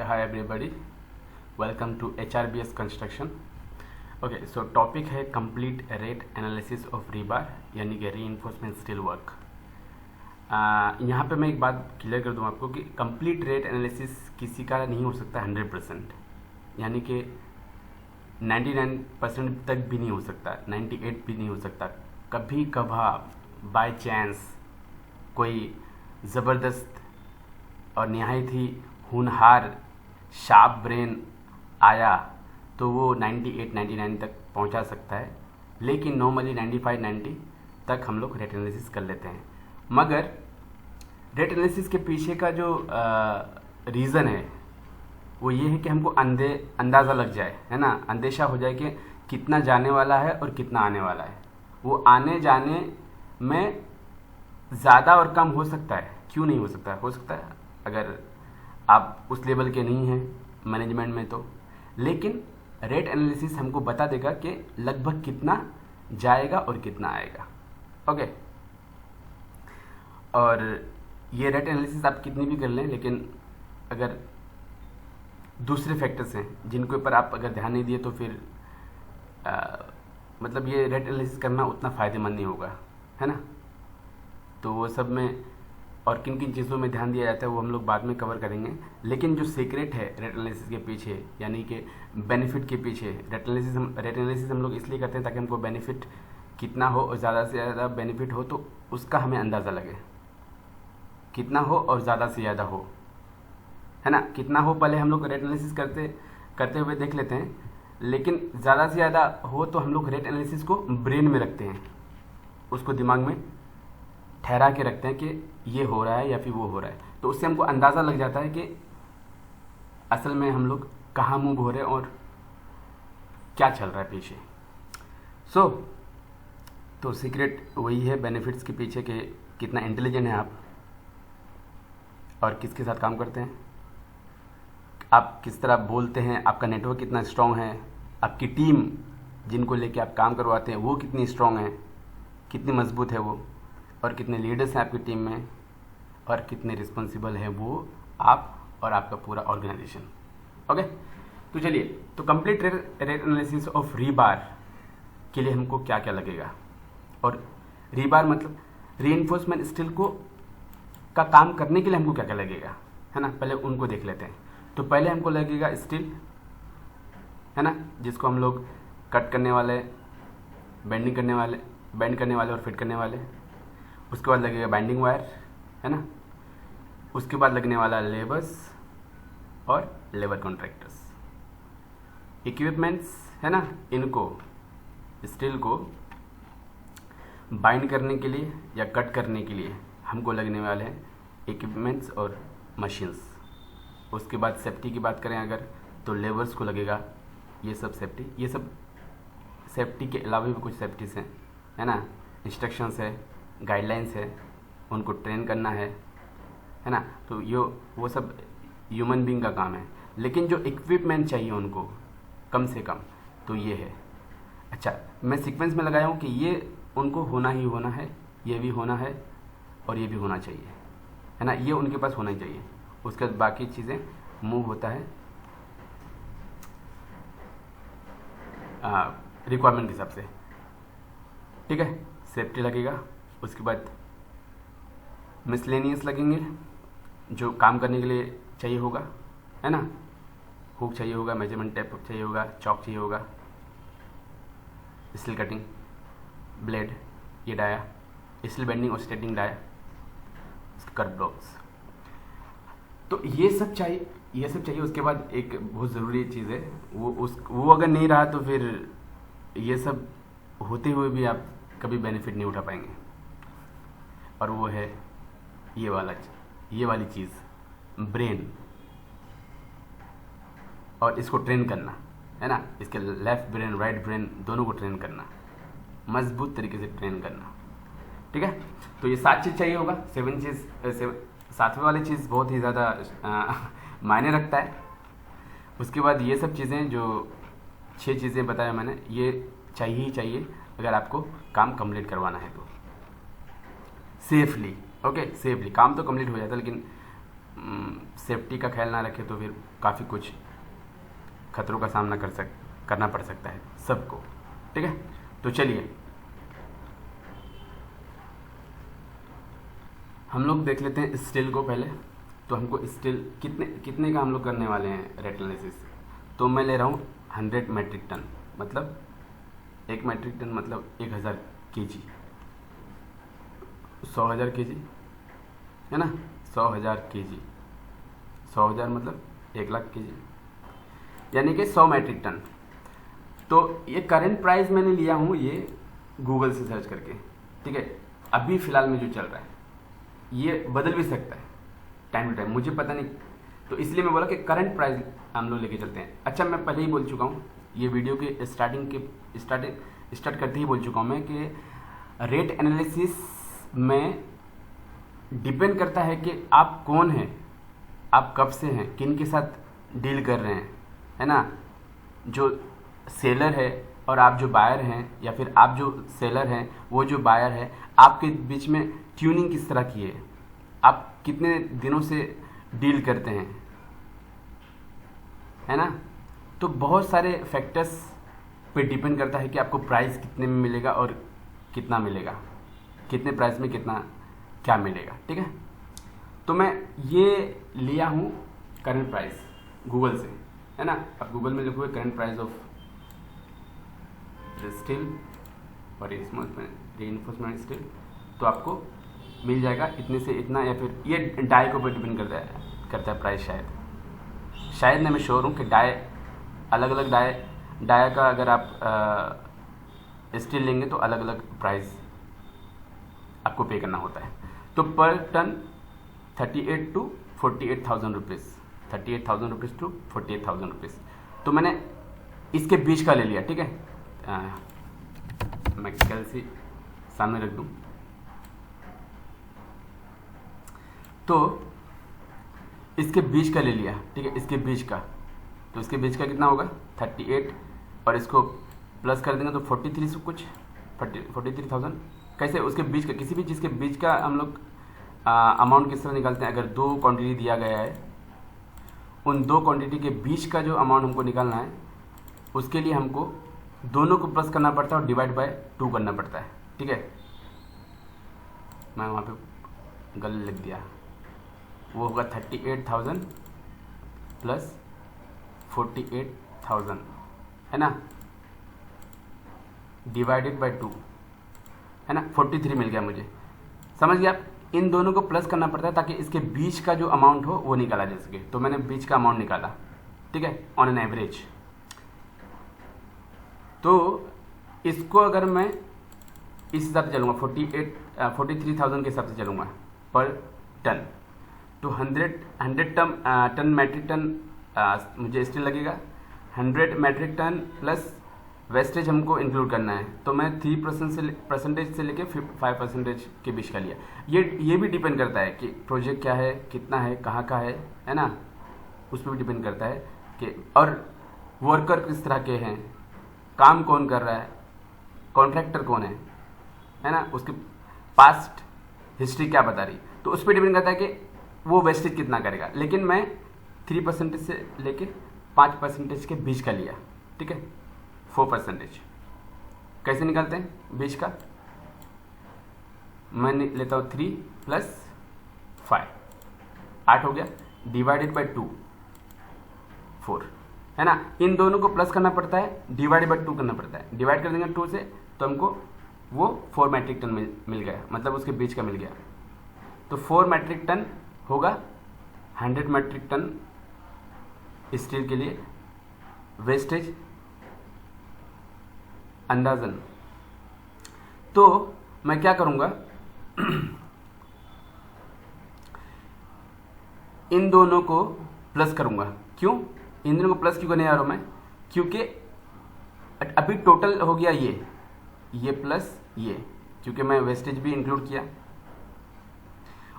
Hi everybody, welcome to HRBS Construction. Okay, so topic है complete rate analysis of rebar यानी कि reinforcement steel work. यहाँ पे मैं एक बात क्लियर कर दूँ आपको कि कंप्लीट रेट एनालिसिस किसी का नहीं हो सकता 100%, यानी कि 99% तक भी नहीं हो सकता, 98 भी नहीं हो सकता। कभी कभार बाय चांस कोई ज़बरदस्त और निहायत ही होनहार शार्प ब्रेन आया तो वो 98 99 तक पहुंचा सकता है, लेकिन नॉर्मली 95 90 तक हम लोग रेट एनालिसिस कर लेते हैं। मगर रेट एनालिसिस के पीछे का जो रीज़न है वो ये है कि हमको अंदाज़ा लग जाए, है ना, अंदेशा हो जाए कि कितना जाने वाला है और कितना आने वाला है। वो आने जाने में ज़्यादा और कम हो सकता है, क्यों नहीं हो सकता? हो सकता है अगर आप उस लेवल के नहीं हैं मैनेजमेंट में तो, लेकिन रेट एनालिसिस हमको बता देगा कि लगभग कितना जाएगा और कितना आएगा। ओके, और ये रेट एनालिसिस आप कितनी भी कर लें, लेकिन अगर दूसरे फैक्टर्स हैं जिनके ऊपर आप अगर ध्यान नहीं दिए तो फिर मतलब ये रेट एनालिसिस करना उतना फ़ायदेमंद नहीं होगा, है ना। तो वो सब में और किन किन चीज़ों में ध्यान दिया जाता है वो हम लोग बाद में कवर करेंगे। लेकिन जो सीक्रेट है रेट एनालिसिस के पीछे, यानी कि बेनिफिट के पीछे, रेट एनालिसिस हम लोग इसलिए करते हैं ताकि हमको बेनिफिट कितना हो और ज़्यादा से ज़्यादा बेनिफिट हो तो उसका हमें अंदाज़ा लगे, कितना हो और ज़्यादा से ज़्यादा हो, है ना। कितना हो पहले हम लोग रेट एनालिसिस करते हुए देख लेते हैं, लेकिन ज़्यादा से ज़्यादा हो तो हम लोग रेट एनालिसिस को ब्रेन में रखते हैं, उसको दिमाग में ठहरा के रखते हैं कि ये हो रहा है या फिर वो हो रहा है। तो उससे हमको अंदाज़ा लग जाता है कि असल में हम लोग कहाँ मूव हो रहे हैं और क्या चल रहा है पीछे। तो सीक्रेट वही है बेनिफिट्स के पीछे कि कितना इंटेलिजेंट है आप और किसके साथ काम करते हैं, आप किस तरह बोलते हैं, आपका नेटवर्क कितना स्ट्रांग है, आपकी टीम जिनको लेके आप काम करवाते हैं वो कितनी स्ट्रांग है, कितनी मजबूत है वो, और कितने लीडर्स हैं आपकी टीम में, और कितने रिस्पॉन्सिबल है वो आप और आपका पूरा ऑर्गेनाइजेशन। ओके, तो चलिए, तो complete rate analysis of rebar के लिए हमको क्या क्या लगेगा, और रीबार मतलब रीइंफोर्समेंट स्टील को का काम करने के लिए हमको क्या क्या लगेगा, है ना। पहले उनको देख लेते हैं। तो पहले हमको लगेगा स्टील, है ना, जिसको हम लोग कट करने वाले, बेंड करने वाले और फिट करने वाले। उसके बाद लगेगा बाइंडिंग वायर, है ना। उसके बाद लगने वाला लेबर्स और लेबर कॉन्ट्रैक्टर्स। इक्विपमेंट्स, है ना, इनको स्टील को बाइंड करने के लिए या कट करने के लिए हमको लगने वाले हैं इक्विपमेंट्स और मशीन्स। उसके बाद सेफ्टी की बात करें अगर, तो लेबर्स को लगेगा ये सब सेफ्टी के अलावा भी कुछ सेफ्टीज हैं, है ना, इंस्ट्रक्शंस है, गाइडलाइंस है, उनको ट्रेन करना है ना। तो वो सब ह्यूमन बीइंग का काम है, लेकिन जो इक्विपमेंट चाहिए उनको कम से कम तो ये है। अच्छा, मैं सीक्वेंस में लगाया हूँ कि ये उनको होना ही होना है, ये भी होना है और ये भी होना चाहिए, है ना, ये उनके पास होना ही चाहिए। उसके बाद बाकी चीज़ें मूव होता है रिक्वायरमेंट के हिसाब से, ठीक है। सेफ्टी लगेगा, उसके बाद मिसलेनियस लगेंगे जो काम करने के लिए चाहिए होगा, है ना। हुक चाहिए होगा, मेजरमेंट टेप चाहिए होगा, चॉक चाहिए होगा, स्टील कटिंग ब्लेड, ये डाया, स्टील बेंडिंग और स्ट्रेटिंग डाया, कर्व ब्लॉक्स। तो ये सब चाहिए। उसके बाद एक बहुत ज़रूरी चीज़ है, वो अगर नहीं रहा तो फिर ये सब होते हुए भी आप कभी बेनिफिट नहीं उठा पाएंगे, और वो है ये वाली चीज़, ब्रेन, और इसको ट्रेन करना, है ना। इसके लेफ्ट ब्रेन राइट ब्रेन दोनों को ट्रेन करना, मजबूत तरीके से ट्रेन करना, ठीक है। तो ये 7 चीज़ चाहिए होगा। 7वें वाली चीज़ बहुत ही ज़्यादा मायने रखता है। उसके बाद ये सब चीज़ें जो 6 चीज़ें बताया मैंने, ये चाहिए ही चाहिए अगर आपको काम कंप्लीट करवाना है तो सेफली। ओके, सेफली काम तो कंप्लीट हो जाता है, लेकिन सेफ्टी का ख्याल ना रखें तो फिर काफ़ी कुछ खतरों का सामना करना पड़ सकता है सबको। ठीक है, तो चलिए हम लोग देख लेते हैं स्टील को पहले। तो हमको स्टील कितने का हम लोग करने वाले हैं रेट एनालिसिस। तो मैं ले रहा हूँ 100 मेट्रिक टन, मतलब 1 मेट्रिक टन मतलब 1000 केजी, 100,000 केजी है ना, 100,000 केजी, 100,000 मतलब 1,00,000 केजी, यानी कि 100 मेट्रिक टन। तो ये करंट प्राइस मैंने लिया हूँ ये गूगल से सर्च करके। ठीक है, अभी फ़िलहाल में जो चल रहा है ये बदल भी सकता है टाइम टू टाइम, मुझे पता नहीं, तो इसलिए मैं बोला कि करंट प्राइस हम लोग लेके चलते हैं। अच्छा, मैं पहले ही बोल चुका हूँ, ये वीडियो के स्टार्ट करते ही बोल चुका हूँ मैं कि रेट एनालिसिस में डिपेंड करता है कि आप कौन हैं, आप कब से हैं, किन के साथ डील कर रहे हैं, है ना। जो सेलर है और आप जो बायर हैं, या फिर आप जो सेलर हैं वो जो बायर है, आपके बीच में ट्यूनिंग किस तरह की है, आप कितने दिनों से डील करते हैं, है ना। तो बहुत सारे फैक्टर्स पे डिपेंड करता है कि आपको प्राइस कितने में मिलेगा और कितना मिलेगा, कितने प्राइस में कितना क्या मिलेगा। ठीक है, तो मैं ये लिया हूँ करंट प्राइस गूगल से, है ना। अब गूगल में लिखोगे करंट प्राइस ऑफ स्टील और रीइंफोर्समेंट स्टील, तो आपको मिल जाएगा इतने से इतना, या फिर ये डाई के ऊपर डिपेंड करता है प्राइस। शायद मैं श्योर हूँ कि डाई अलग अलग डाई का अगर आप स्टील लेंगे तो अलग अलग प्राइस आपको पे करना होता है। तो per ton 38 to 48,000 rupees, 38,000 rupees to 48,000 rupees. तो मैंने इसके बीच का ले लिया। ठीक है, मैं कैलसी सामने रख दूं, तो इसके बीच का ले लिया। ठीक है, इसके बीच का, तो इसके बीच का कितना होगा 38, और इसको प्लस कर देंगे तो 43 से कुछ 43,000। कैसे उसके बीच का, किसी भी चीज़ के बीच का हम लोग अमाउंट किस तरह निकालते हैं। अगर 2 क्वांटिटी दिया गया है, उन 2 क्वांटिटी के बीच का जो अमाउंट हमको निकालना है, उसके लिए हमको दोनों को प्लस करना पड़ता है और डिवाइड बाय 2 करना पड़ता है। ठीक है, मैं वहाँ पे गलत लिख दिया, वो होगा 38,000 प्लस 48,000, है ना, डिवाइडेड बाय 2, है ना, 43 मिल गया मुझे। समझ गया आप, इन दोनों को प्लस करना पड़ता है ताकि इसके बीच का जो अमाउंट हो वो निकाला जा सके। तो मैंने बीच का अमाउंट निकाला। ठीक है, ऑन एन एवरेज। तो इसको अगर मैं इस हिसाब से चलूँगा 43,000 के हिसाब से चलूँगा पर टन, तो 100 टन मैट्रिक टन मुझे स्टील लगेगा। 100 मैट्रिक टन प्लस वेस्टेज हमको इंक्लूड करना है, तो मैं 3% से लेके 5% के बीच का लिया। ये भी डिपेंड करता है कि प्रोजेक्ट क्या है, कितना है, कहाँ का है ना, उस पर भी डिपेंड करता है कि, और वर्कर किस तरह के हैं, काम कौन कर रहा है, कॉन्ट्रैक्टर कौन है ना, उसकी पास्ट हिस्ट्री क्या बता रही, तो उस पर डिपेंड करता है कि वो वेस्टेज कितना करेगा। लेकिन मैं 3% से लेके 5% के बीच का लिया। ठीक है, 4%। कैसे निकालते हैं बीच का, मैं लेता हूँ 3 + 5, 8 हो गया, डिवाइडेड बाय 2, 4, है ना। इन दोनों को प्लस करना पड़ता है, डिवाइड बाय 2 करना पड़ता है। डिवाइड कर देंगे 2 से तो हमको वो 4 मैट्रिक टन मिल गया, मतलब उसके बीच का मिल गया। तो 4 मैट्रिक टन होगा 100 मैट्रिक टन स्टील के लिए वेस्टेज अंदाजन। तो मैं क्या करूंगा इन दोनों को प्लस करूंगा। क्यों इन दोनों को प्लस क्यों करने जा रहा हूं मैं, क्योंकि अभी टोटल हो गया ये प्लस ये, क्योंकि मैं वेस्टेज भी इंक्लूड किया।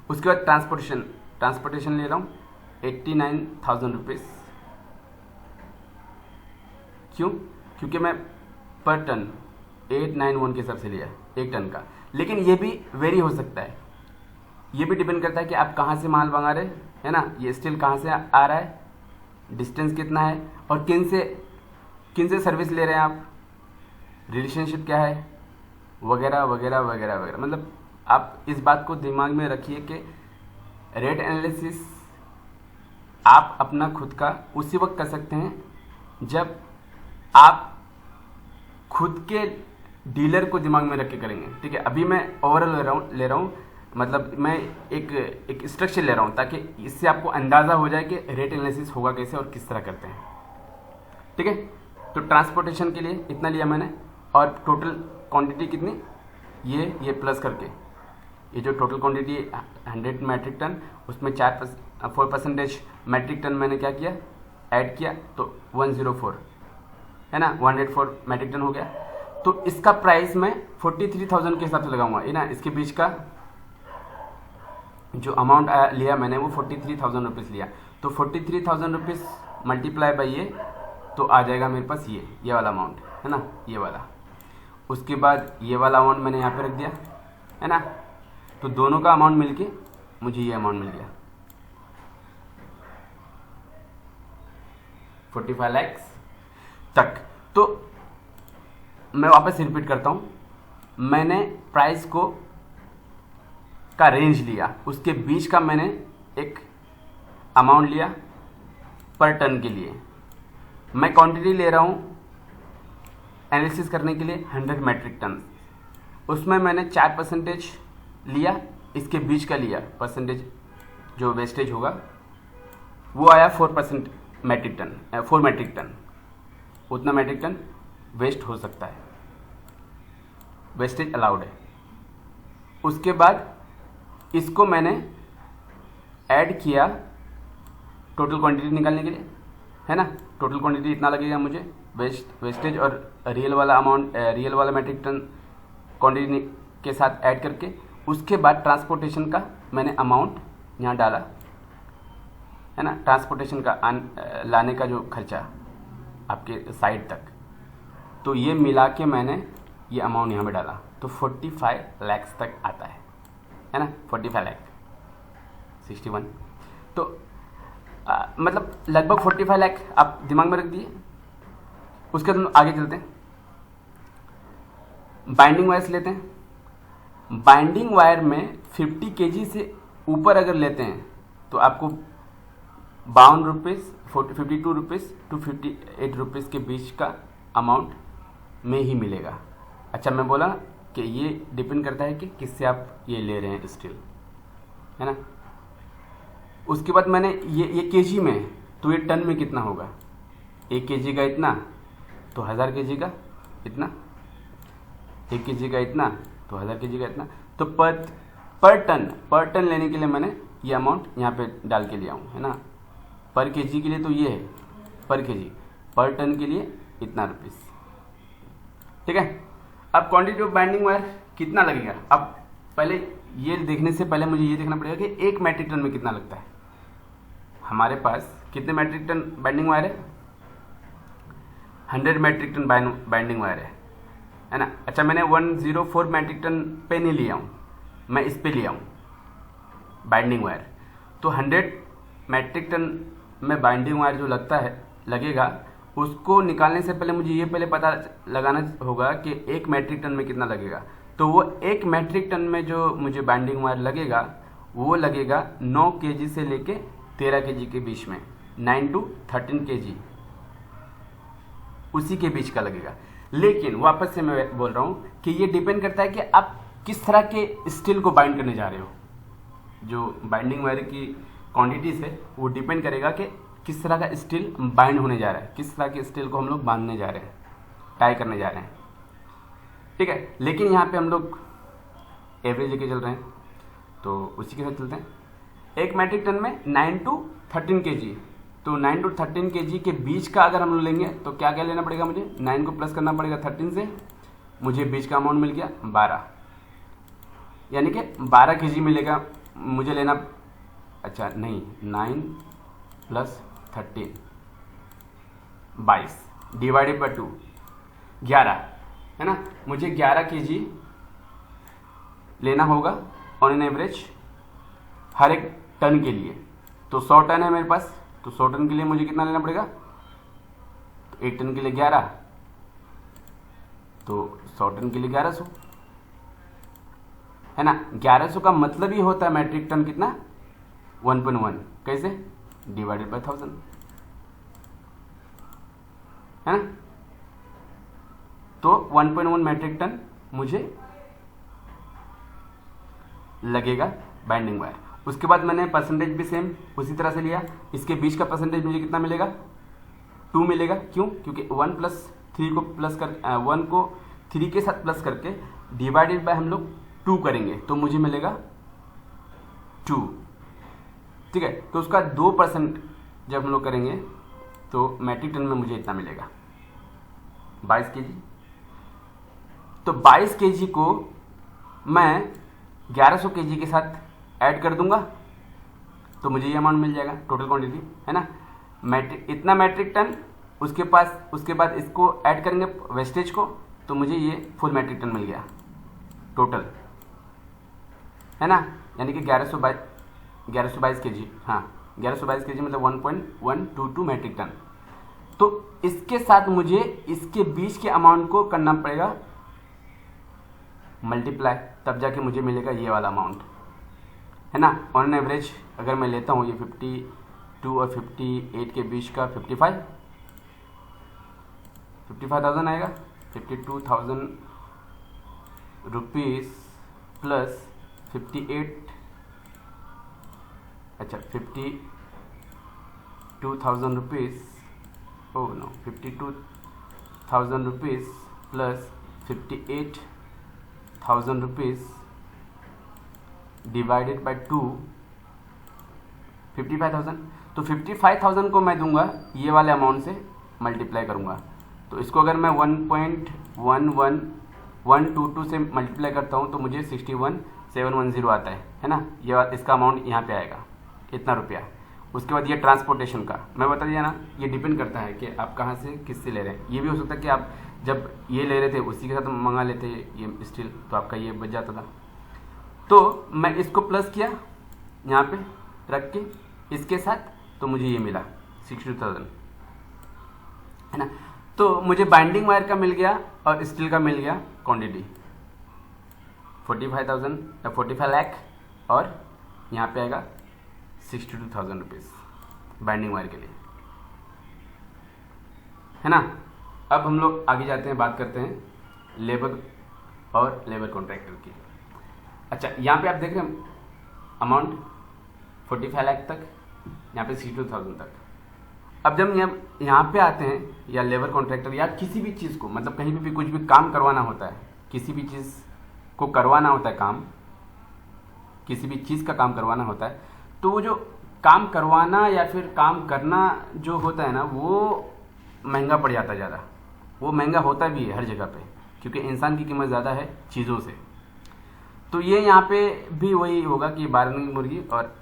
उसके बाद ट्रांसपोर्टेशन ले रहा हूँ 89,000 रुपीज़। क्यों, क्योंकि मैं पर टन 891 के हिसाब से लिया 1 टन का। लेकिन ये भी वेरी हो सकता है, ये भी डिपेंड करता है कि आप कहाँ से माल मंगा रहे, है ना। ये स्टील कहाँ से आ रहा है, डिस्टेंस कितना है, और किन से सर्विस ले रहे हैं आप, रिलेशनशिप क्या है, वगैरह वगैरह वगैरह वगैरह। मतलब आप इस बात को दिमाग में रखिए कि रेट एनालिसिस आप अपना खुद का उसी वक्त कर सकते हैं जब आप खुद के डीलर को दिमाग में रख के करेंगे। ठीक है, अभी मैं ओवरऑल ले रहा हूँ, मतलब मैं एक स्ट्रक्चर ले रहा हूँ ताकि इससे आपको अंदाज़ा हो जाए कि रेट एनालिसिस होगा कैसे और किस तरह करते हैं। ठीक है, तो ट्रांसपोर्टेशन के लिए इतना लिया मैंने, और टोटल क्वांटिटी कितनी, ये प्लस करके ये जो टोटल क्वांटिटी 100 मैट्रिक टन, उसमें 4% मैट्रिक टन मैंने क्या किया, ऐड किया, तो 104 है ना, 104 मैट्रिक टन हो गया। तो इसका प्राइस मैं 43,000 के हिसाब से लगाऊंगा, है ना। इसके बीच का जो अमाउंट लिया मैंने वो 43,000 रुपीज़ लिया, तो 43,000 रुपीज़ मल्टीप्लाई बाई ये, तो आ जाएगा मेरे पास ये वाला अमाउंट, है ना, ये वाला। उसके बाद ये वाला अमाउंट मैंने यहाँ पे रख दिया, है ना। तो दोनों का अमाउंट मिलके मुझे ये अमाउंट मिल गया 45 लाख तक। तो मैं वापस रिपीट करता हूँ, मैंने प्राइस का रेंज लिया, उसके बीच का मैंने एक अमाउंट लिया पर टन के लिए। मैं क्वांटिटी ले रहा हूँ एनालिसिस करने के लिए 100 मैट्रिक टन, उसमें मैंने 4% लिया, इसके बीच का लिया परसेंटेज, जो वेस्टेज होगा वो आया 4% मैट्रिक टन, 4 मैट्रिक टन। उतना मैट्रिक टन वेस्ट हो सकता है, वेस्टेज अलाउड है। उसके बाद इसको मैंने ऐड किया टोटल क्वांटिटी निकालने के लिए, है ना। टोटल क्वांटिटी इतना लगेगा मुझे, वेस्टेज और रियल वाला अमाउंट, रियल वाला मैट्रिक टन क्वांटिटी के साथ ऐड करके। उसके बाद ट्रांसपोर्टेशन का मैंने अमाउंट यहाँ डाला, है ना, ट्रांसपोर्टेशन का लाने का जो खर्चा आपके साइट तक, तो ये मिला के मैंने ये अमाउंट यहाँ पे डाला, तो 45 लाख तक आता है ना, 45 लाख 61। तो मतलब लगभग 45 लाख आप दिमाग में रख दिए। उसके बाद आगे चलते हैं, बाइंडिंग वायर्स लेते हैं। बाइंडिंग वायर में 50 kg से ऊपर अगर लेते हैं तो आपको 52 रुपीज़, 52 रुपीज़ टू 58 रुपीज़ के बीच का अमाउंट में ही मिलेगा। अच्छा, मैं बोला कि ये डिपेंड करता है कि किससे आप ये ले रहे हैं स्टील, है ना। उसके बाद मैंने ये केजी में, तो ये टन में कितना होगा, 1 kg का इतना, तो 1000 kg का इतना, 1 kg का इतना, तो 1000 kg का इतना। तो पर टन लेने के लिए मैंने ये अमाउंट यहाँ पे डाल के लिया हूँ, है ना। पर केजी के लिए तो ये है पर केजी, पर टन के लिए इतना रुपीस। ठीक है, अब क्वांटिटी ऑफ बाइंडिंग वायर कितना लगेगा। अब पहले ये देखने से पहले मुझे ये देखना पड़ेगा कि 1 मैट्रिक टन में कितना लगता है। हमारे पास कितने मैट्रिक टन बाइंडिंग वायर है, 100 मैट्रिक टन बाइंडिंग वायर है ना। अच्छा, मैंने 104 मैट्रिक टन पे नहीं लिया हूँ, मैं इस पे लिया हूँ बाइंडिंग वायर। तो 100 मैट्रिक टन में बाइंडिंग वायर जो लगेगा, उसको निकालने से पहले मुझे ये पहले पता लगाना होगा कि 1 मैट्रिक टन में कितना लगेगा। तो वो 1 मैट्रिक टन में जो मुझे बाइंडिंग वायर लगेगा, वो लगेगा 9 kg से लेके 13 kg के बीच में, 9 to 13 kg, उसी के बीच का लगेगा। लेकिन वापस से मैं बोल रहा हूँ कि ये डिपेंड करता है कि आप किस तरह के स्टील को बाइंड करने जा रहे हो। जो बाइंडिंग वायर की क्वांटिटीज है वो डिपेंड करेगा कि किस तरह का स्टील बाइंड होने जा रहा है, किस तरह के स्टील को हम लोग बांधने जा रहे हैं, टाई करने जा रहे हैं। ठीक है, लेकिन यहाँ पे हम लोग एवरेज लेके चल रहे हैं, तो उसी के साथ चलते हैं। 1 मैट्रिक टन में 9 to 13 kg, तो 9 to 13 kg के बीच का अगर हम लोग लेंगे तो क्या क्या लेना पड़ेगा मुझे, 9 को प्लस करना पड़ेगा 13 से, मुझे बीच का अमाउंट मिल गया 12, यानी कि 12 kg मिलेगा मुझे लेना। अच्छा नहीं, 9 + 13 22 डिवाइडेड बाई 2 11, है ना। मुझे 11 kg लेना होगा ऑन एन एवरेज हर एक टन के लिए। तो 100 टन है मेरे पास, तो 100 टन के लिए मुझे कितना लेना पड़ेगा, तो 1 टन के लिए 11, तो 100 टन के लिए 1100 है ना। 1100 का मतलब ही होता है मैट्रिक टन कितना, 1.1, कैसे, डिवाइडेड बाय 1000 है ना। तो 1.1 मैट्रिक टन मुझे लगेगा बाइंडिंग वायर। उसके बाद मैंने परसेंटेज भी सेम उसी तरह से लिया, इसके बीच का परसेंटेज मुझे कितना मिलेगा, 2 मिलेगा। क्यों, क्योंकि 1 प्लस 3 को प्लस कर 1 को 3 के साथ प्लस करके डिवाइडेड बाय हम लोग 2 करेंगे तो मुझे मिलेगा 2, ठीक है। तो उसका 2% जब हम लोग करेंगे तो मैट्रिक टन में मुझे इतना मिलेगा 22 केजी। तो 22 केजी को मैं 1100 केजी के साथ ऐड कर दूंगा तो मुझे ये अमाउंट मिल जाएगा, टोटल क्वांटिटी है ना। इतना मैट्रिक टन, उसके बाद इसको ऐड करेंगे वेस्टेज को, तो मुझे ये फुल मैट्रिक टन मिल गया टोटल, है ना। यानी कि 1122 केजी, हाँ 1122 केजी मतलब 1.122 मैट्रिक टन। तो इसके साथ मुझे इसके बीच के अमाउंट को करना पड़ेगा मल्टीप्लाई, तब जाके मुझे मिलेगा ये वाला अमाउंट, है ना। ऑन एवरेज अगर मैं लेता हूँ ये 52 और 58 के बीच का 55,000 आएगा, 52,000 रुपीज़ प्लस 58, अच्छा 52,000 rupees, oh no 52,000 rupees plus 58,000 rupees divided by 2, 55,000। तो 55,000 को मैं दूंगा ये वाले अमाउंट से मल्टीप्लाई करूंगा, तो इसको अगर मैं 1.11122 से मल्टीप्लाई करता हूँ तो मुझे 61,710 आता है ना। ये इसका अमाउंट यहाँ पे आएगा, इतना रुपया। उसके बाद ये ट्रांसपोर्टेशन का मैं बता दिया ना, ये डिपेंड करता है कि आप कहाँ से किससे ले रहे हैं। ये भी हो सकता है कि आप जब ये ले रहे थे उसी के साथ मंगा लेते ये स्टील, तो आपका ये बच जाता था। तो मैं इसको प्लस किया यहाँ पे रख के इसके साथ, तो मुझे ये मिला 62,000, है ना। तो मुझे बाइंडिंग वायर का मिल गया और स्टील का मिल गया क्वांटिटी 45 लाख, और यहाँ पे आएगा 62,000 रुपीज़ बाइंडिंग वायर के लिए, है ना। अब हम लोग आगे जाते हैं, बात करते हैं लेबर और लेबर कॉन्ट्रैक्टर की। अच्छा, यहाँ पे आप देख रहे हैं अमाउंट 45 लाख तक, यहाँ पे 62,000 तक। अब जब यहाँ पे आते हैं या लेबर कॉन्ट्रैक्टर या किसी भी चीज़ को, मतलब कहीं भी कुछ भी काम करवाना होता है, किसी भी चीज़ को करवाना होता है काम, किसी भी चीज़ का काम करवाना होता है, तो वो जो काम करवाना या फिर काम करना जो होता है ना, वो महंगा पड़ जाता है ज़्यादा। वो महंगा होता भी है हर जगह पे, क्योंकि इंसान की कीमत ज़्यादा है चीज़ों से। तो ये यहाँ पे भी वही होगा कि बारहवीं की मुर्गी और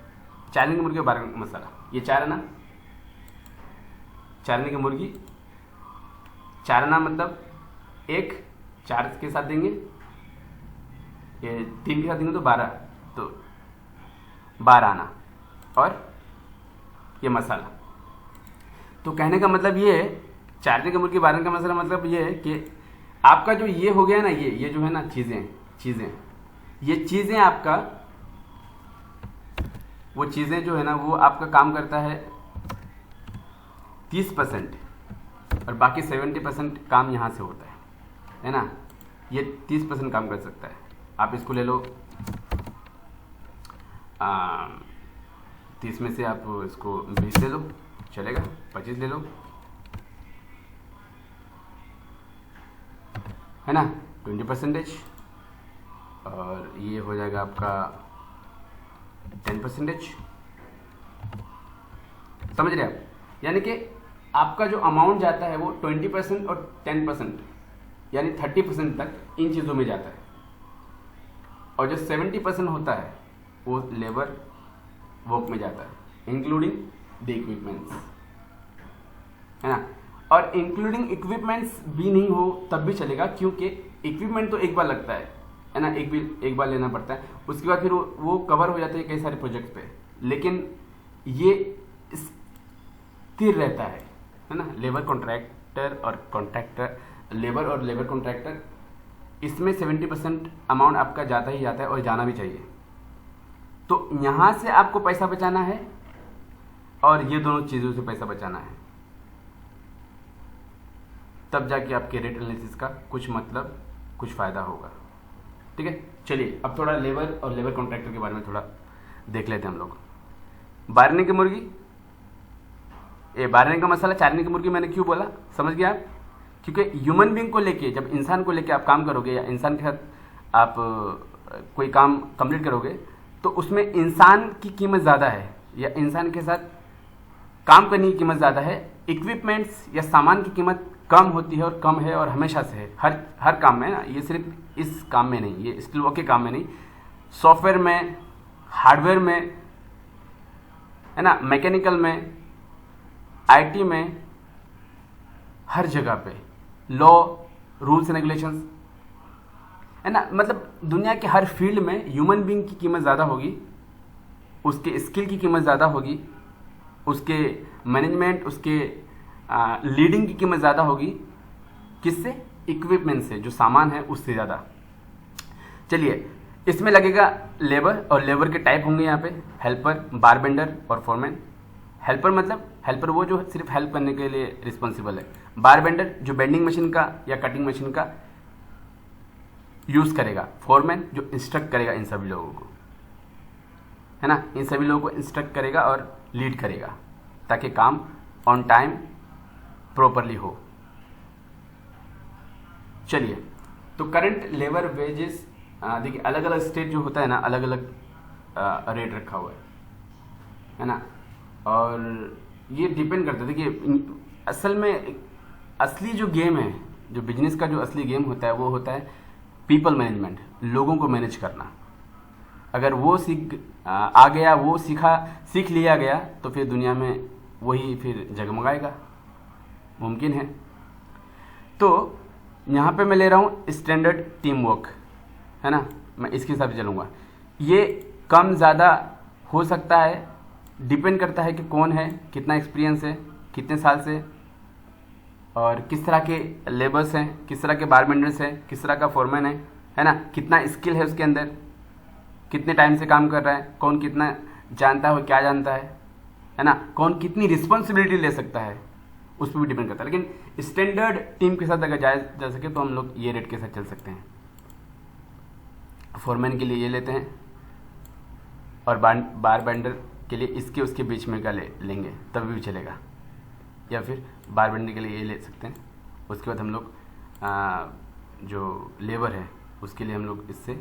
चारने की मुर्गी और बारहवीं का मसाला, ये चाराना, चारने की मुर्गी, चाराना मतलब 1 4 के साथ देंगे, ये 3 के साथ देंगे तो 12, तो 12 आना, और ये मसाला। तो कहने का मतलब ये है, चारने की मुर्गी 12 का मसाला मतलब ये है कि आपका जो ये हो गया ना, ये जो है ना चीज़ें ये चीज़ें आपका, वो चीज़ें जो है ना वो आपका काम करता है 30%, और बाकी 70% काम यहाँ से होता है ना। ये 30% काम कर सकता है। आप इसको ले लो, 30 में से आप इसको 20 ले लो, चलेगा, 25 ले लो, है ना, 20%, और ये हो जाएगा आपका 10%। समझ रहे आप? यानी कि आपका जो अमाउंट जाता है वो 20% और 10% यानी 30% तक इन चीज़ों में जाता है, और जो 70% होता है वो लेबर वर्क में जाता है, इंक्लूडिंग द इक्विपमेंट्स, है ना। और इंक्लूडिंग इक्विपमेंट्स भी नहीं हो तब भी चलेगा, क्योंकि इक्विपमेंट तो एक बार लगता है ना, एक बार लेना पड़ता है, उसके बाद फिर वो कवर हो जाते हैं कई सारे प्रोजेक्ट पे। लेकिन ये स्थिर रहता है ना। लेबर कॉन्ट्रैक्टर और कॉन्ट्रैक्टर, लेबर और लेबर कॉन्ट्रैक्टर, इसमें 70% अमाउंट आपका जाता ही जाता है और जाना भी चाहिए। तो यहाँ से आपको पैसा बचाना है और ये दोनों चीज़ों से पैसा बचाना है, तब जाके आपके रेट एनालिसिस का कुछ मतलब, कुछ फ़ायदा होगा। ठीक है, चलिए अब थोड़ा लेबर और लेबर कॉन्ट्रैक्टर के बारे में थोड़ा देख लेते हैं हम लोग। बारने की मुर्गी, ये बारने का मसाला, चारने की मुर्गी मैंने क्यों बोला, समझ गया आप? क्योंकि ह्यूमन बींग को लेके, जब इंसान को लेके आप काम करोगे या इंसान के साथ आप कोई काम कंप्लीट करोगे, तो उसमें इंसान की कीमत ज़्यादा है या इंसान के साथ काम करने की कीमत ज़्यादा है। इक्विपमेंट्स या सामान की कीमत कम होती है और कम है और हमेशा से है, हर काम में ना, ये सिर्फ इस काम में नहीं, ये स्किल वर्क के काम में नहीं, सॉफ्टवेयर में, हार्डवेयर में, है ना, मैकेनिकल में, आईटी में, हर जगह पे लॉ, रूल्स एंड रेगुलेशंस, है ना, मतलब दुनिया के हर फील्ड में ह्यूमन बीइंग की कीमत ज़्यादा होगी, उसके स्किल की कीमत ज़्यादा होगी, उसके मैनेजमेंट, उसके लीडिंग की कीमत ज़्यादा होगी। किससे? इक्विपमेंट से, जो सामान है उससे ज़्यादा। चलिए, इसमें लगेगा लेबर, और लेबर के टाइप होंगे यहाँ पे हेल्पर, बारबेंडर और फोरमैन। हेल्पर मतलब, हेल्पर वो जो सिर्फ हेल्प करने के लिए रिस्पॉन्सिबल है। बारबेंडर जो बेंडिंग मशीन का या कटिंग मशीन का यूज़ करेगा। फोरमैन जो इंस्ट्रक्ट करेगा इन सभी लोगों को, है ना, इन सभी लोगों को इंस्ट्रक्ट करेगा और लीड करेगा ताकि काम ऑन टाइम प्रॉपरली हो। चलिए, तो करंट लेबर वेजेस, देखिए अलग अलग स्टेट जो होता है ना, अलग अलग रेट रखा हुआ है ना, और ये डिपेंड करता है। देखिए असल में असली जो गेम है, जो बिजनेस का जो असली गेम होता है, वो होता है पीपल मैनेजमेंट, लोगों को मैनेज करना। अगर वो आ गया, वो सीख लिया गया, तो फिर दुनिया में वही फिर जगमगाएगा, मुमकिन है। तो यहाँ पे मैं ले रहा हूँ स्टैंडर्ड टीम वर्क, है ना, मैं इसके हिसाब से चलूँगा। ये कम ज़्यादा हो सकता है, डिपेंड करता है कि कौन है, कितना एक्सपीरियंस है, कितने साल से, और किस तरह के लेबर्स हैं, किस तरह के बारबेंडर्स हैं, किस तरह का फोरमैन है ना, कितना स्किल है उसके अंदर, कितने टाइम से काम कर रहा है, कौन कितना जानता है, क्या जानता है ना, कौन कितनी रिस्पॉन्सिबिलिटी ले सकता है, उस पर भी डिपेंड करता है। लेकिन स्टैंडर्ड टीम के साथ अगर जा सके तो हम लोग ये रेट के साथ चल सकते हैं। फोरमैन के लिए ये लेते हैं और बारबेंडर के लिए इसके उसके बीच में का लेंगे तभी भी चलेगा, या फिर बारबेंडर के लिए ये ले सकते हैं। उसके बाद हम लोग जो लेबर है उसके लिए हम लोग इससे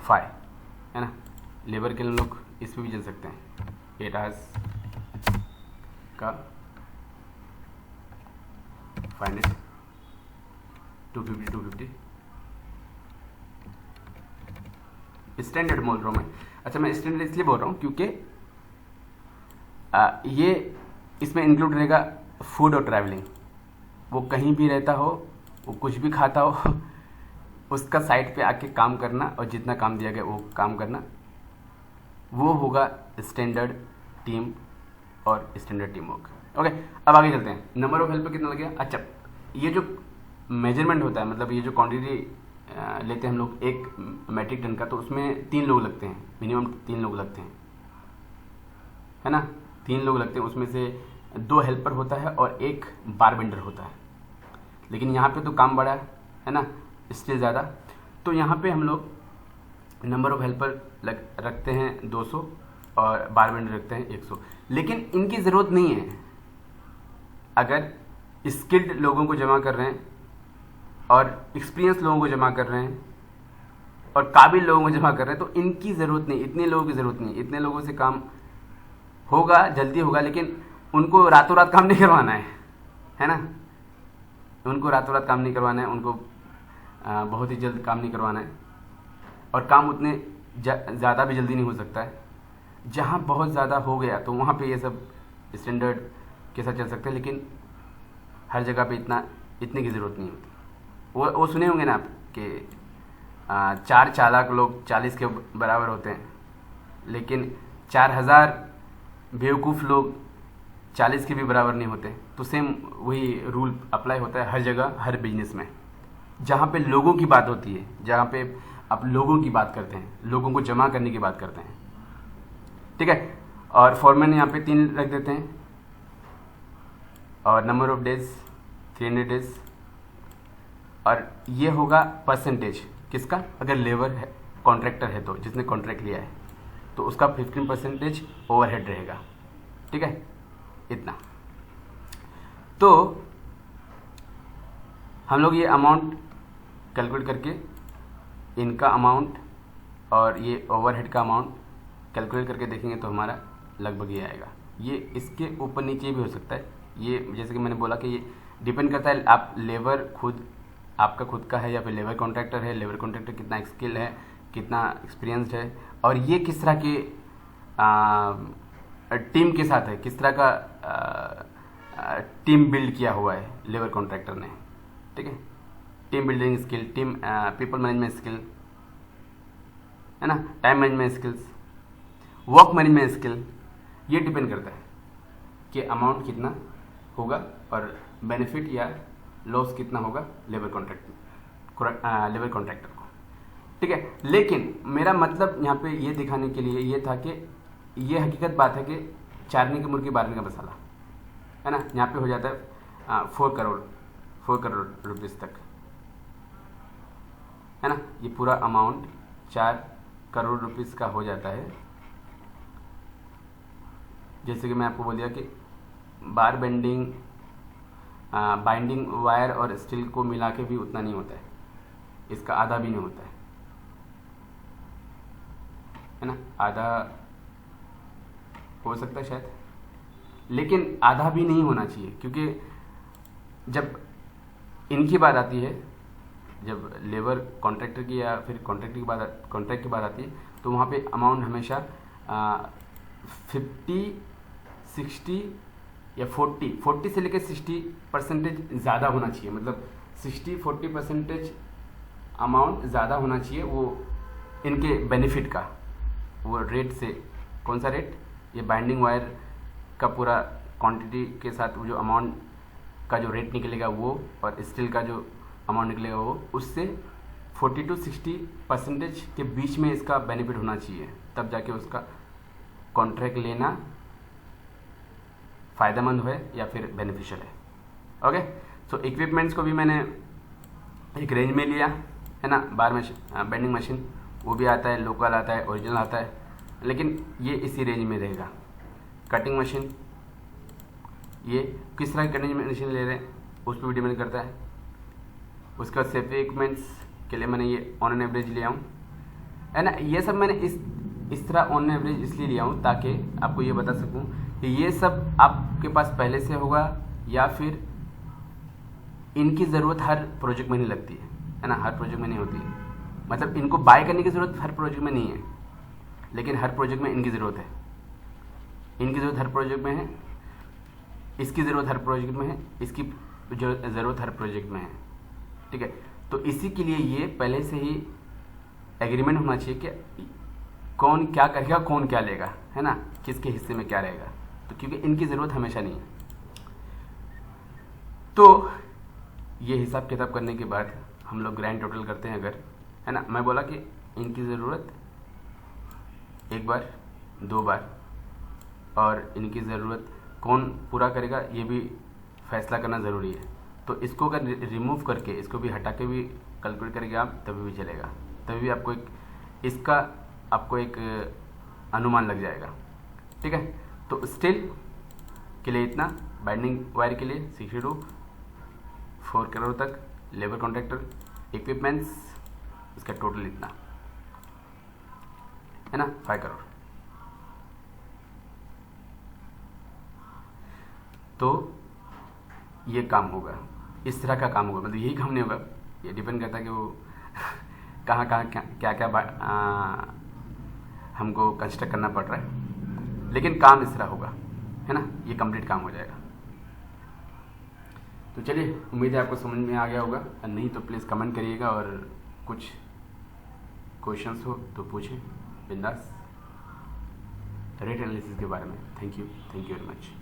5, है ना, लेबर के लिए हम लोग इस पर भी चल सकते हैं। 8 आवर्स का 500, 250 स्टैंडर्ड बोल रहा हूँ मैं। अच्छा, मैं स्टैंडर्ड इसलिए बोल रहा हूँ क्योंकि ये इसमें इंक्लूड रहेगा फूड और ट्रैवलिंग। वो कहीं भी रहता हो, वो कुछ भी खाता हो, उसका साइट पे आके काम करना और जितना काम दिया गया वो काम करना, वो होगा स्टैंडर्ड टीम और स्टैंडर्ड टीम वर्क। ओके, अब आगे चलते हैं। नंबर ऑफ हेल्पर कितना लगेगा? अच्छा, ये जो मेजरमेंट होता है, मतलब ये जो क्वांटिटी लेते हैं हम लोग 1 मैट्रिक टन का, तो उसमें 3 लोग लगते हैं, मिनिमम 3 लोग लगते हैं, है ना, 3 लोग लगते हैं। उसमें से 2 हेल्पर होता है और 1 बारबेंडर होता है। लेकिन यहाँ पे तो काम बड़ा है ना, स्टिल ज़्यादा, तो यहाँ पे हम लोग नंबर ऑफ हेल्पर रखते हैं 200 और बारबेंडर रखते हैं 100। लेकिन इनकी ज़रूरत नहीं है। अगर स्किल्ड लोगों को जमा कर रहे हैं और एक्सपीरियंस लोगों को जमा कर रहे हैं और काबिल लोगों को जमा कर रहे हैं, तो इनकी ज़रूरत नहीं, इतने लोगों की ज़रूरत नहीं। इतने लोगों से काम होगा, जल्दी होगा, लेकिन उनको रातों रात काम नहीं करवाना है ना, उनको रातों रात काम नहीं करवाना है, उनको बहुत ही जल्द काम नहीं करवाना है, और काम उतने ज़्यादा भी जल्दी नहीं हो सकता है। जहाँ बहुत ज़्यादा हो गया तो वहाँ पे ये सब स्टैंडर्ड के साथ चल सकते हैं, लेकिन हर जगह पे इतने की ज़रूरत नहीं होती। वो सुने होंगे ना आप कि 4 चालाक लोग 40 के बराबर होते हैं, लेकिन 4000 बेवकूफ़ लोग 40 के भी बराबर नहीं होते। तो सेम वही रूल अप्लाई होता है हर जगह, हर बिजनेस में। जहाँ पे लोगों की बात होती है, जहाँ पे आप लोगों की बात करते हैं, लोगों को जमा करने की बात करते हैं, ठीक है। और फॉर्मैन यहाँ पे 3 रख देते हैं, और नंबर ऑफ डेज 300 डेज, और ये होगा परसेंटेज किसका, अगर लेबर है, कॉन्ट्रैक्टर है, तो जिसने कॉन्ट्रैक्ट लिया है तो उसका 15% ओवरहेड रहेगा, ठीक है, इतना। तो हम लोग ये अमाउंट कैलकुलेट करके, इनका अमाउंट और ये ओवरहेड का अमाउंट कैलकुलेट करके देखेंगे तो हमारा लगभग ये आएगा। ये इसके ऊपर नीचे भी हो सकता है, ये जैसे कि मैंने बोला कि ये डिपेंड करता है आप लेबर खुद, आपका खुद का है या फिर लेबर कॉन्ट्रैक्टर है, लेबर कॉन्ट्रैक्टर कितना स्किल है, कितना एक्सपीरियंस्ड है, और ये किस तरह के टीम के साथ है, किस तरह का टीम बिल्ड किया हुआ है लेबर कॉन्ट्रैक्टर ने, ठीक है। Team building skill, team people management skill, है ना, time management skills, work management skill, ये डिपेंड करता है कि अमाउंट कितना होगा और बेनिफिट या लॉस कितना होगा लेबर कॉन्ट्रैक्टर को, ठीक है। लेकिन मेरा मतलब यहाँ पे ये दिखाने के लिए ये था कि ये हकीकत बात है कि चारने की मुर्गी बारने का मसाला, है ना। यहाँ पे हो जाता है 4 करोड़ रुपीज़ तक, है ना। ये पूरा अमाउंट 4 करोड़ रुपीज़ का हो जाता है। जैसे कि मैं आपको बोल दिया कि बार बेंडिंग, बाइंडिंग वायर और स्टील को मिला के भी उतना नहीं होता है, इसका आधा भी नहीं होता है ना, आधा हो सकता है शायद, लेकिन आधा भी नहीं होना चाहिए, क्योंकि जब इनकी बात आती है, जब लेबर कॉन्ट्रैक्टर की या फिर कॉन्ट्रैक्ट की बात आती है, तो वहाँ पे अमाउंट हमेशा 50, 60 या 40 से लेकर 60% ज़्यादा होना चाहिए। मतलब 60-40% अमाउंट ज़्यादा होना चाहिए वो इनके बेनिफिट का, वो रेट से। कौन सा रेट, ये बाइंडिंग वायर का पूरा क्वांटिटी के साथ वो जो अमाउंट का जो रेट निकलेगा वो, और स्टील का जो अमाउंट निकलेगा वो, उससे 40-60% के बीच में इसका बेनिफिट होना चाहिए, तब जाके उसका कॉन्ट्रैक्ट लेना फ़ायदेमंद है या फिर बेनिफिशियल है। ओके, सो इक्विपमेंट्स को भी मैंने एक रेंज में लिया, है ना। बार मशीन, बेंडिंग मशीन वो भी आता है, लोकल आता है, ओरिजिनल आता है, लेकिन ये इसी रेंज में रहेगा। कटिंग मशीन, ये किस तरह की कटिंग मशीन ले रहे हैं उस पर भी डिपेंड करता है। उसका सेफ्टी इक्विपमेंट्स के लिए मैंने ये ऑन एन एवरेज लिया हूँ, है ना। ये सब मैंने इस तरह ऑन एवरेज इसलिए लिया हूँ ताकि आपको ये बता सकूँ कि ये सब आपके पास पहले से होगा या फिर इनकी ज़रूरत हर प्रोजेक्ट में नहीं लगती है ना, हर प्रोजेक्ट में नहीं होती है। मतलब इनको बाय करने की ज़रूरत हर प्रोजेक्ट में नहीं है, लेकिन हर प्रोजेक्ट में इनकी ज़रूरत है। इनकी ज़रूरत हर प्रोजेक्ट में है, इसकी ज़रूरत हर प्रोजेक्ट में है, इसकी ज़रूरत हर प्रोजेक्ट में है, ठीक है। तो इसी के लिए ये पहले से ही एग्रीमेंट होना चाहिए कि कौन क्या करेगा, कौन क्या लेगा, है ना, किसके हिस्से में क्या रहेगा। तो क्योंकि इनकी ज़रूरत हमेशा नहीं है। तो ये हिसाब किताब करने के बाद हम लोग ग्रैंड टोटल करते हैं अगर, है ना। मैं बोला कि इनकी ज़रूरत एक बार, 2 बार, और इनकी ज़रूरत कौन पूरा करेगा ये भी फैसला करना ज़रूरी है। तो इसको अगर रिमूव करके, इसको भी हटा के भी कैलकुलेट करेंगे आप, तभी भी चलेगा, तभी भी आपको एक अनुमान लग जाएगा, ठीक है। तो स्टील के लिए इतना, बाइंडिंग वायर के लिए 62, 4 करोड़ तक, लेबर कॉन्ट्रैक्टर, इक्विपमेंट्स, इसका टोटल इतना है ना, 5 करोड़। तो ये काम होगा, इस तरह का काम होगा। मतलब यही काम नहीं होगा, ये डिपेंड करता है कि वो कहाँ क्या हमको कंस्ट्रक्ट करना पड़ रहा है, लेकिन काम इस तरह होगा, है ना। ये कंप्लीट काम हो जाएगा। तो चलिए, उम्मीद है आपको समझ में आ गया होगा, और नहीं तो प्लीज़ कमेंट करिएगा, और कुछ क्वेश्चंस हो तो पूछें बिंदास। रेट एनालिसिस के बारे में। Thank you very much.